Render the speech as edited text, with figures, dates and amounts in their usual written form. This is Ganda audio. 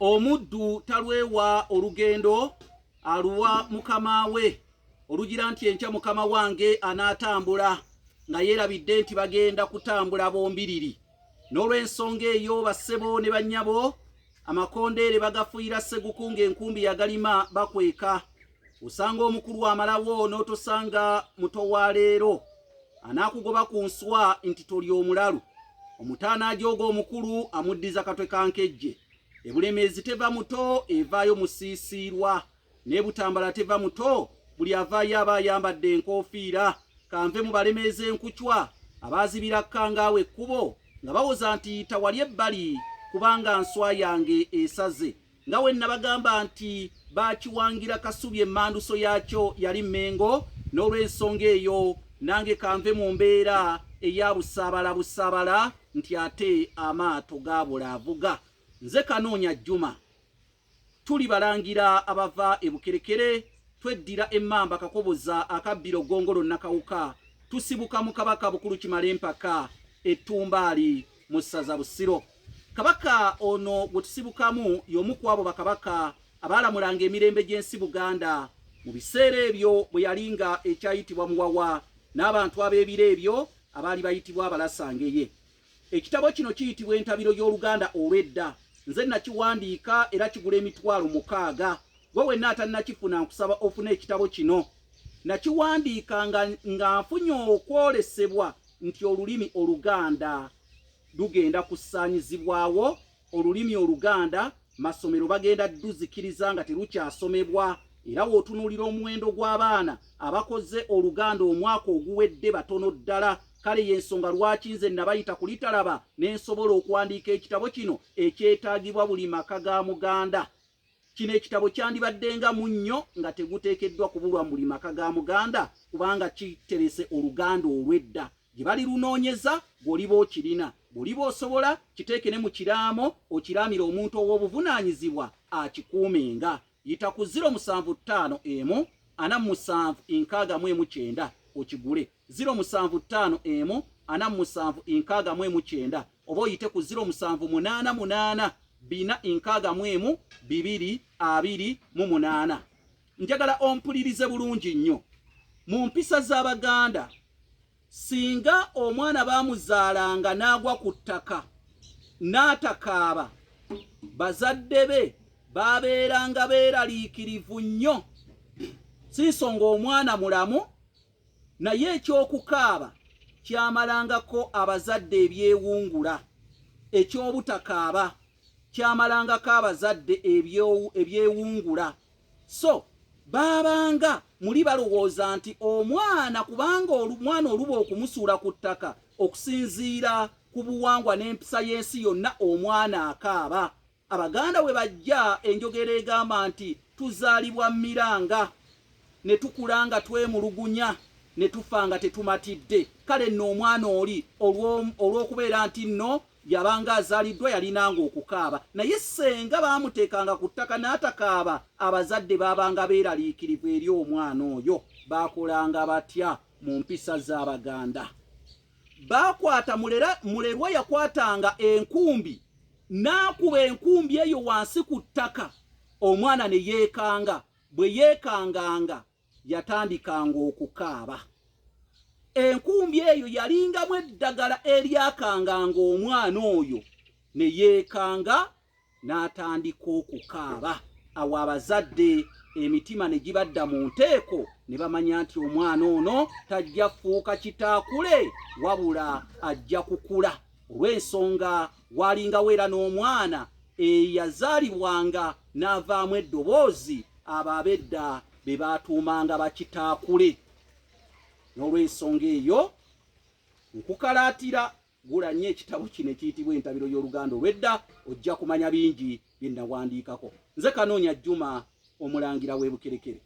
omuddu talwewa olugendo aluwa mukama we olugira nti enkya mukama wange anaatambula nga yeerabidde nti bagenda kutambula bombiriri. N'olw'ensonga eyo bassebo ne bannyabo amakondeere bagafuuyira sseguku ng'enkumbi yagalima bakweka. Osanga omukulu amalawo n'otosanga muto wa leero anaakugoba ku nswa nti toli omulalu. Omutaana ajooga omukulu amuddiza katwe kankejje. Ebulemeezi teva muto evaayo musiisiirwa, n'ebutambala teva muto buli avaayo aba ayambadde enkofiira. Kanve mu balemeeza enkucwa abaazibira kkangaawe ekkubo nga bawoza nti tawali ebbali kubanga nswa yange esaze. Nga we nabagamba nti baakiwangira Kasubi emmanduso yaakyo yali Mmengo. N'olw'ensonga eyo nange kanve mu mbeera eya busaabala nti ate amaato gaabula avuga. Nze Kanoonya Juma, tuli balangira abava e Bukerekere, tweddira emmamba Kakoboza akabbiro Gongolo Nakawuka, tusibuka mu Kabaka Bukulu Kimala Empaka Ettumbaali mu ssaza Busiro. Kabaka ono gwe tusibukamu y'omu ku abo bakabaka abaalamulanga emirembe gy'ensi Buganda mu biseera ebyo bwe yalinga ekyayitibwa Muwawa n'abantu ab'ebiro ebyo abaali bayitibwa Abalasangeye. Ekitabo kino kiyitibwa Entabiro y'Oluganda olw'edda. Nze nakiwandiika era kigula emitwalo 6. Gwe wenna atannakifuna nkusaba ofune ekitabo kino. Nakiwandiika nga nfunye okwolesebwa nti olulimi Oluganda lugenda kusaanyizibwawo. Olulimi Oluganda masomero bagenda dduzikiriza nga terukyasomebwa, era wootunuulira omuwendo gw'abaana abakoze Oluganda omwaka oguwedde batono ddala. Kale y'ensonga lwaki nze nabayita kulitalaba n'ensobola okuwandiika ekitabo kino ekyetaagibwa buli maka ga Muganda. Kino ekitabo kyandibadde nga munnyo nga teguteekeddwa kubulwa mu buli maka ga Muganda kubanga kiterese Oluganda olw'edda. Gye bali lunoonyeza gw'oliba okirina. Bw'oliba osobola kiteeke ne mu kiraamo okiraamira omuntu ow'obuvunaanyizibwa akikuumenga. Yita ku 075 47 69 okigule. 075 47 69 oba oyite ku 0788 461 228. Njagala ompulirize bulungi nnyo. Mu mpisa z'Abaganda, singa omwana baamuzaalanga n'agwa ku ttaka n'atakaaba, bazadde be baabeeranga beeraliikirivu nnyo. Si nsonga omwana mulamu, naye ekyokukaaba kyamalangako abazadde ebyewungula. Ekyobutakaaba kyamalangako abazadde ebyewungula. So baabanga muli balowooza nti omwana kubanga omwana oluba okumusuula ku ttaka okusinziira ku buwangwa n'empisa y'ensi yonna omwana akaaba. Abaganda we bajja enjogera egamba nti tuzaalibwa miranga ne tukula nga twemulugunya ne tufa nga tetumatidde. Kale nno omwana oli olw'okubeera nti nno yabanga azaaliddwa yalinanga okukaaba, naye senga baamuteekanga ku ttaka n'atakaaba, abazadde baabanga beeraliikirivu eri omwana oyo. Baakolanga batya mu mpisa z'Abaganda? Baakwata mulerwa yakwatanga enkumbi n'akuba enkumbi eyo wansi ku ttaka, omwana ne yeekanga. Bwe yeekanganga yatandikanga okukaaba. Enkumbi eyo yalingamu eddagala eryakanganga omwana oyo, ne yeekanga n'atandika okukaaba. Awo abazadde emitima ne gibadda mu nteeko, ne bamanya nti omwana ono tajja fuuka kitaakule wabula ajja kukula. Olw'ensonga waalingawo era n'omwana eyazaalibwanga n'avaamu eddoboozi abo ab'edda be baatuumanga bakitaakule. N'olw'ensonga eyo nkukalaatira gula nnyo ekitabo kino ekiyitibwa Entabiro y'Oluganda olw'edda, ojja kumanya bingi bye nawandiikako. Nze Kanoonya Juma, omulangira w'e Bukerekere.